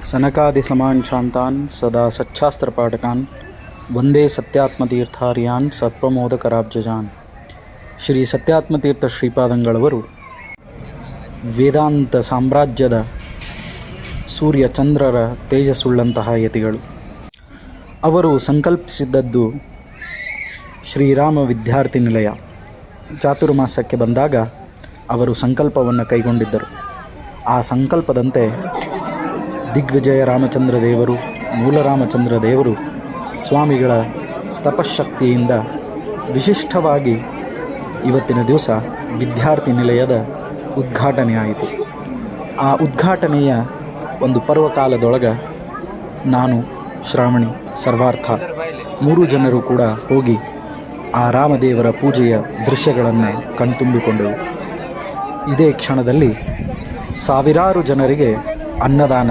ಸನಕಾದಿಸಮಾನ್ ಶಾಂತಾನ್ ಸದಾ ಸಚ್ಛಾಸ್ತ್ರಪಾಠಕಾನ್ ವಂದೇ ಸತ್ಯಾತ್ಮತೀರ್ಥಾರ್ಯಾನ್ ಸತ್ಪ್ರಮೋದಕರಾಬ್ಜಜಾನ್. ಶ್ರೀ ಸತ್ಯಾತ್ಮತೀರ್ಥ ಶ್ರೀಪಾದಂಗಳವರು ವೇದಾಂತ ಸಾಮ್ರಾಜ್ಯದ ಸೂರ್ಯ ಚಂದ್ರರ ತೇಜಸ್ಸುಳ್ಳಂತಹ ಯತಿಗಳು. ಅವರು ಸಂಕಲ್ಪಿಸಿದ್ದದ್ದು ಶ್ರೀರಾಮ ವಿದ್ಯಾರ್ಥಿ ನಿಲಯ. ಚಾತುರ್ಮಾಸಕ್ಕೆ ಬಂದಾಗ ಅವರು ಸಂಕಲ್ಪವನ್ನು ಕೈಗೊಂಡಿದ್ದರು. ಆ ಸಂಕಲ್ಪದಂತೆ ದಿಗ್ವಿಜಯ ರಾಮಚಂದ್ರ ದೇವರು, ಮೂಲರಾಮಚಂದ್ರ ದೇವರು ಸ್ವಾಮಿಗಳ ತಪಶಕ್ತಿಯಿಂದ ವಿಶಿಷ್ಟವಾಗಿ ಇವತ್ತಿನ ದಿವಸ ವಿದ್ಯಾರ್ಥಿ ನಿಲಯದ ಉದ್ಘಾಟನೆ ಆಯಿತು. ಆ ಉದ್ಘಾಟನೆಯ ಒಂದು ಪರ್ವಕಾಲದೊಳಗೆ ನಾನು, ಶ್ರಾವಣಿ, ಸರ್ವಾರ್ಥ 3 ಜನರು ಕೂಡ ಹೋಗಿ ಆ ರಾಮದೇವರ ಪೂಜೆಯ ದೃಶ್ಯಗಳನ್ನು ಕಣ್ತುಂಬಿಕೊಂಡೆವು. ಇದೇ ಕ್ಷಣದಲ್ಲಿ ಸಾವಿರಾರು ಜನರಿಗೆ ಅನ್ನದಾನ